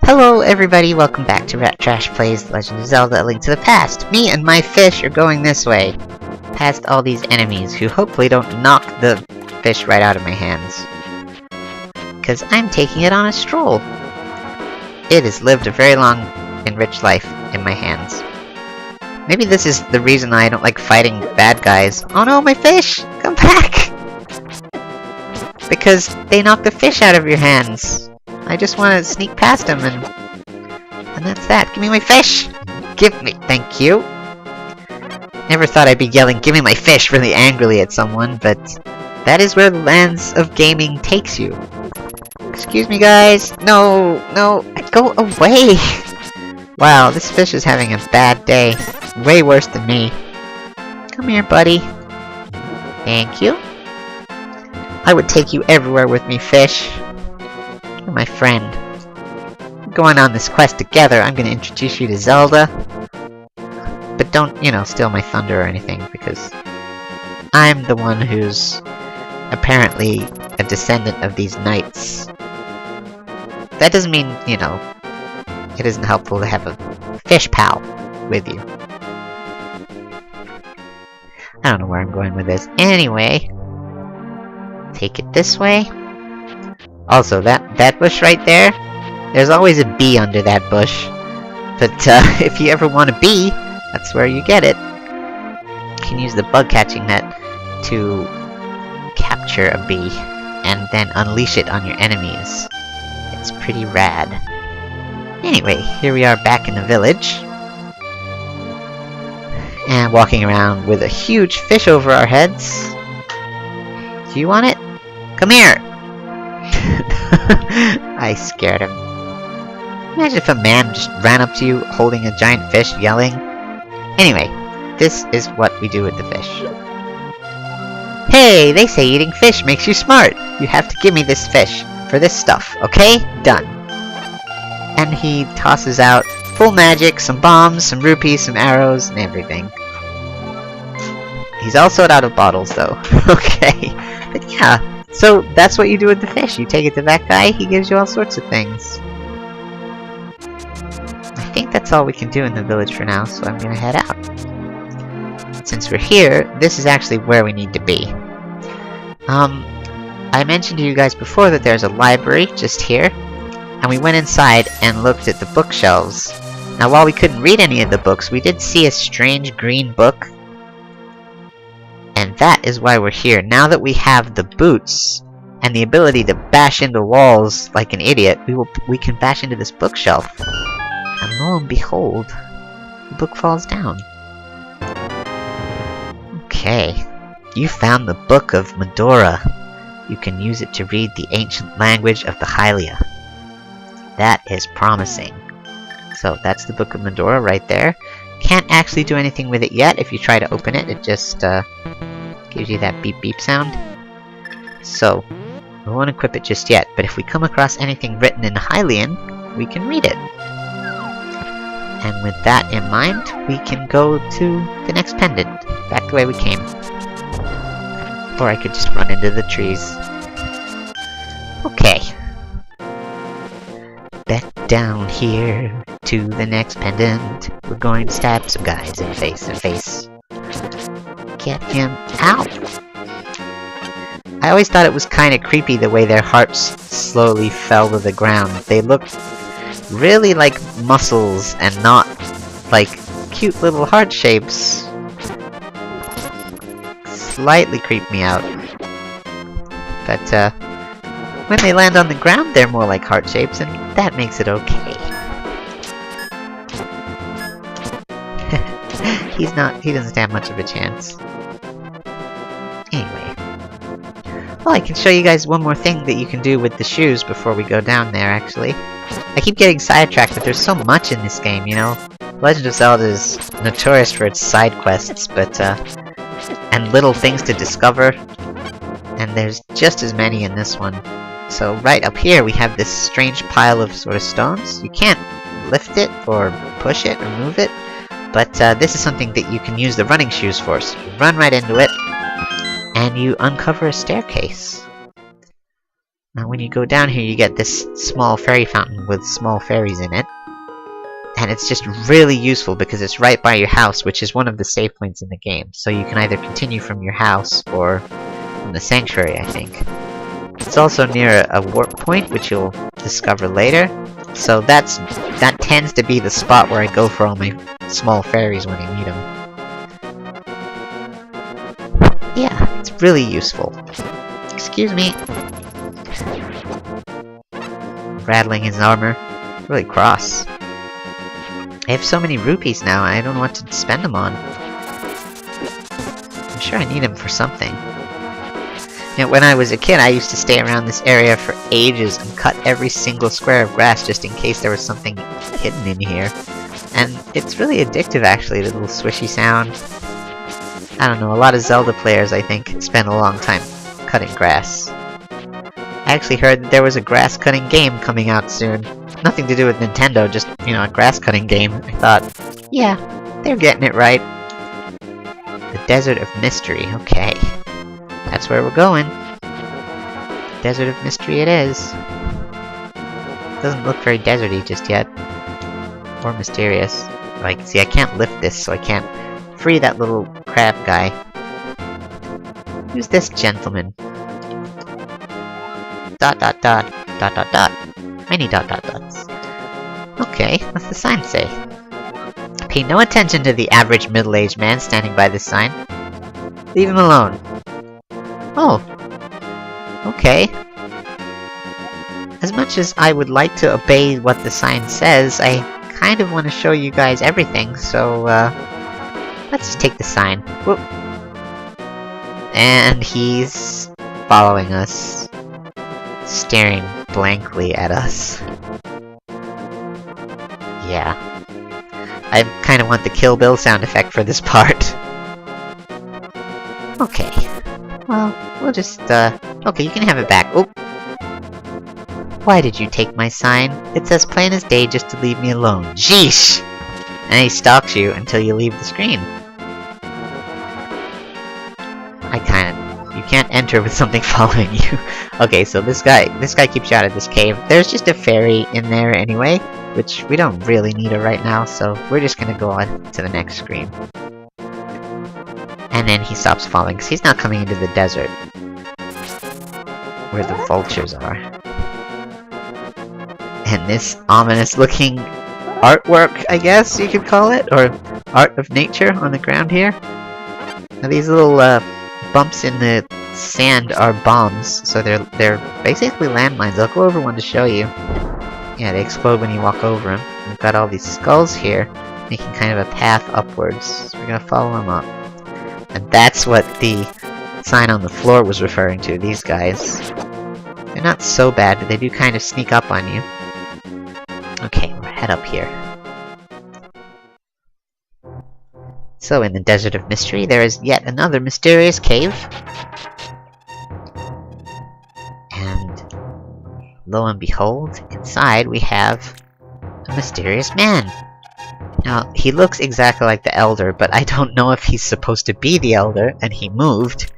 Hello everybody, welcome back to Rattrash Plays Legend of Zelda: A Link to the Past. Me and my fish are going this way, past all these enemies who hopefully don't knock the fish right out of my hands. Because I'm taking it on a stroll. It has lived a very long and rich life in my hands. Maybe this is the reason I don't like fighting bad guys. Oh no, my fish! Come back! Because they knock the fish out of your hands. I just want to sneak past them and that's that. Give me my fish! Give me, thank you! Never thought I'd be yelling, "Give me my fish!" really angrily at someone, but that is where the lands of gaming takes you. Excuse me, guys! No! No! Go away! Wow, this fish is having a bad day. Way worse than me. Come here, buddy. Thank you. I would take you everywhere with me, fish. You're my friend. We're going on this quest together. I'm gonna introduce you to Zelda. But don't, you know, steal my thunder or anything, because I'm the one who's apparently a descendant of these knights. That doesn't mean, you know, it isn't helpful to have a fish pal with you. I don't know where I'm going with this. Anyway, take it this way. Also, that bush right there, there's always a bee under that bush. But if you ever want a bee, that's where you get it. You can use the bug catching net to capture a bee and then unleash it on your enemies. It's pretty rad. Anyway, here we are back in the village. And walking around with a huge fish over our heads. Do you want it? Come here! I scared him. Imagine if a man just ran up to you holding a giant fish, yelling. Anyway, this is what we do with the fish. Hey, they say eating fish makes you smart. You have to give me this fish for this stuff, okay? Done. And he tosses out full magic, some bombs, some rupees, some arrows, and everything. He's all sold out of bottles, though. Okay. But yeah. So, that's what you do with the fish. You take it to that guy, he gives you all sorts of things. I think that's all we can do in the village for now, so I'm gonna head out. Since we're here, this is actually where we need to be. I mentioned to you guys before that there's a library just here, and we went inside and looked at the bookshelves. Now, while we couldn't read any of the books, we did see a strange green book. And that is why we're here. Now that we have the boots and the ability to bash into walls like an idiot, we can bash into this bookshelf. And lo and behold, the book falls down. Okay. You found the Book of Medora. You can use it to read the ancient language of the Hylia. That is promising. So that's the Book of Medora right there. Can't actually do anything with it yet. If you try to open it, it just gives you that beep beep sound. So, we won't equip it just yet, but if we come across anything written in Hylian, we can read it. And with that in mind, we can go to the next pendant, back the way we came. Or I could just run into the trees. Okay. Back down here to the next pendant. We're going to stab some guys in face to face. Get him out! I always thought it was kinda creepy the way their hearts slowly fell to the ground. They looked really like muscles and not like cute little heart shapes. Slightly creeped me out. But when they land on the ground they're more like heart shapes, and that makes it okay. He doesn't stand much of a chance. Anyway. Well, I can show you guys one more thing that you can do with the shoes before we go down there, actually. I keep getting sidetracked, but there's so much in this game, you know? Legend of Zelda is notorious for its side quests, but, and little things to discover. And there's just as many in this one. So right up here we have this strange pile of sort of stones. You can't lift it, or push it, or move it. But this is something that you can use the running shoes for. So you run right into it, and you uncover a staircase. Now when you go down here, you get this small fairy fountain with small fairies in it. And it's just really useful because it's right by your house, which is one of the save points in the game. So you can either continue from your house or from the sanctuary, I think. It's also near a warp point, which you'll discover later. So that tends to be the spot where I go for all my small fairies when I need them. Yeah, it's really useful. Excuse me. Rattling his armor. Really cross. I have so many rupees now, I don't know what to spend them on. I'm sure I need them for something. You know, when I was a kid, I used to stay around this area for ages and cut every single square of grass just in case there was something hidden in here. And it's really addictive, actually, the little swishy sound. I don't know, a lot of Zelda players, I think, spend a long time cutting grass. I actually heard that there was a grass-cutting game coming out soon. Nothing to do with Nintendo, just, you know, a grass-cutting game. I thought, yeah, they're getting it right. The Desert of Mystery, okay. That's where we're going. Desert of Mystery it is. Doesn't look very deserty just yet. Or mysterious. Like, see, I can't lift this, so I can't free that little crab guy. Who's this gentleman? Dot dot dot. Dot dot dot. Many dot dot dots. Okay, what's the sign say? Pay no attention to the average middle-aged man standing by this sign. Leave him alone. Oh. Okay. As much as I would like to obey what the sign says, I kind of want to show you guys everything, so, let's just take the sign. Whoop. And he's following us. Staring blankly at us. Yeah. I kind of want the Kill Bill sound effect for this part. Okay. Well, we'll just, okay, you can have it back. Oh! Why did you take my sign? It's as plain as day just to leave me alone. Jeesh! And he stalks you until you leave the screen. You can't enter with something following you. Okay, so this guy keeps you out of this cave. There's just a fairy in there anyway, which we don't really need her right now, so we're just gonna go on to the next screen. And then he stops falling, because he's not coming into the desert. Where the vultures are. And this ominous looking artwork, I guess you could call it, or art of nature on the ground here. Now these little, bumps in the sand are bombs, so they're basically landmines. I'll go over one to show you. Yeah, they explode when you walk over them. We've got all these skulls here, making kind of a path upwards. So we're gonna follow them up. And that's what the sign on the floor was referring to, these guys. They're not so bad, but they do kind of sneak up on you. Okay, we'll head up here. So, in the Desert of Mystery, there is yet another mysterious cave. And, lo and behold, inside we have a mysterious man. Now, he looks exactly like the Elder, but I don't know if he's supposed to be the Elder, and he moved,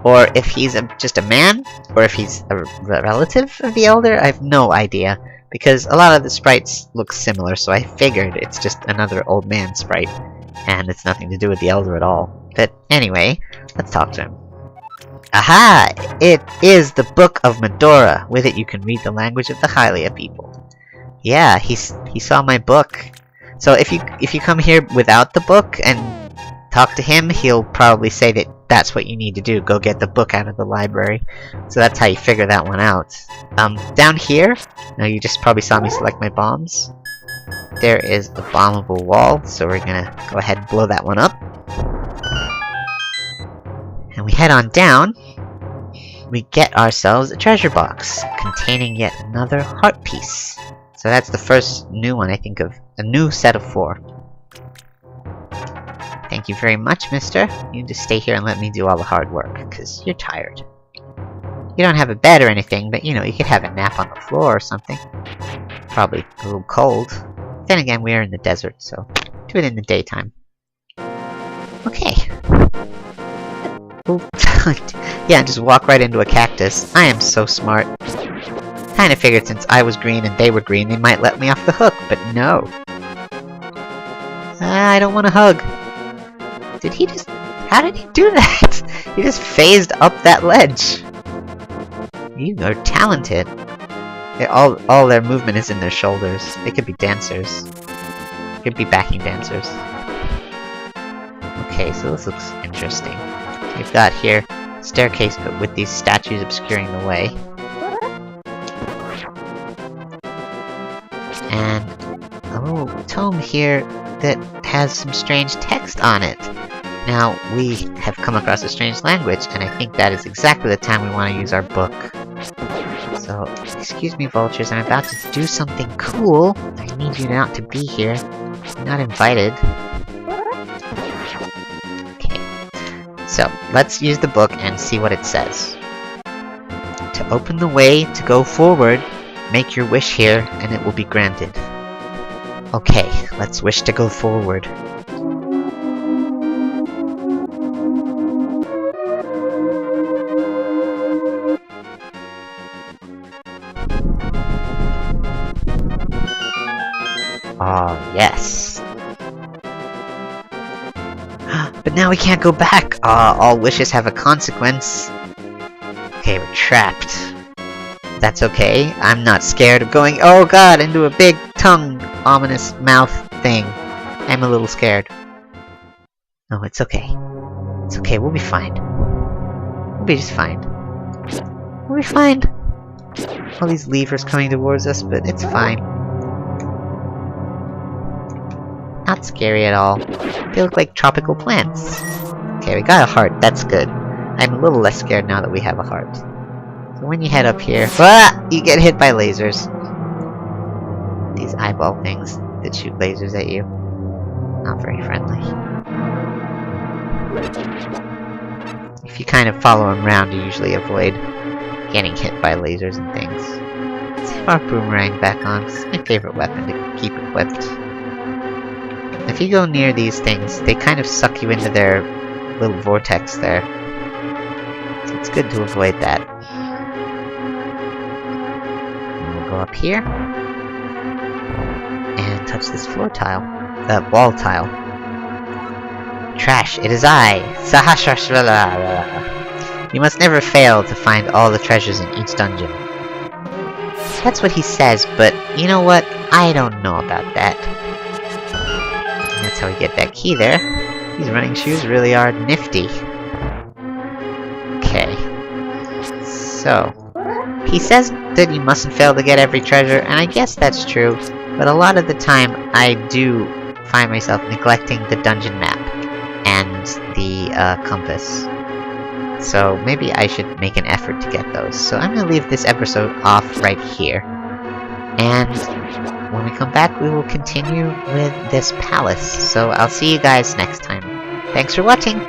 or if he's just a man, or if he's a relative of the Elder. I have no idea, because a lot of the sprites look similar, so I figured it's just another old man sprite. And it's nothing to do with the Elder at all. But anyway, let's talk to him. Aha! It is the Book of Medora. With it you can read the language of the Hylia people. Yeah, he saw my book. So if you come here without the book and talk to him, he'll probably say that that's what you need to do. Go get the book out of the library. So that's how you figure that one out. Down here, now you just probably saw me select my bombs. There is a bombable wall, so we're gonna go ahead and blow that one up. And we head on down. We get ourselves a treasure box containing yet another heart piece. So that's the first new one I think of. A new set of 4. Thank you very much, mister. You just stay here and let me do all the hard work, because you're tired. You don't have a bed or anything, but you know, you could have a nap on the floor or something. Probably a little cold. Then again, we are in the desert, so do it in the daytime. Okay. Yeah, just walk right into a cactus. I am so smart. kinda figured since I was green and they were green, they might let me off the hook, but no. I don't want to hug. Did he just... How did he do that? He just phased up that ledge. You are talented. All their movement is in their shoulders. They could be dancers. They could be backing dancers. Okay, so this looks interesting. We've got here staircase, but with these statues obscuring the way. And oh, tome here that has some strange text on it. Now, we have come across a strange language, and I think that is exactly the time we want to use our book. So, excuse me, vultures, I'm about to do something cool. I need you not to be here. You're not invited. Okay. So, let's use the book and see what it says. To open the way to go forward, make your wish here, and it will be granted. Okay, let's wish to go forward. Oh, yes. But now we can't go back! All wishes have a consequence. Okay, we're trapped. That's okay. I'm not scared of going, oh god, into a big tongue, ominous mouth thing. I'm a little scared. No, it's okay. It's okay, we'll be fine. We'll be just fine. We'll be fine. All these levers coming towards us, but it's fine. Not scary at all. They look like tropical plants. Okay, we got a heart, that's good. I'm a little less scared now that we have a heart. So when you head up here, you get hit by lasers. These eyeball things that shoot lasers at you. Not very friendly. If you kind of follow them around, you usually avoid getting hit by lasers and things. Let's have our boomerang back on. It's my favorite weapon to keep equipped. If you go near these things, they kind of suck you into their little vortex there. So it's good to avoid that. And we'll go up here. And touch this floor tile. Wall tile. Trash, it is I! Sahasrashvala! You must never fail to find all the treasures in each dungeon. That's what he says, but you know what? I don't know about that. That's how we get that key there. These running shoes really are nifty. Okay. So, he says that you mustn't fail to get every treasure, and I guess that's true, but a lot of the time I do find myself neglecting the dungeon map and the compass. So maybe I should make an effort to get those. So I'm gonna leave this episode off right here. And when we come back, we will continue with this palace. So I'll see you guys next time. Thanks for watching!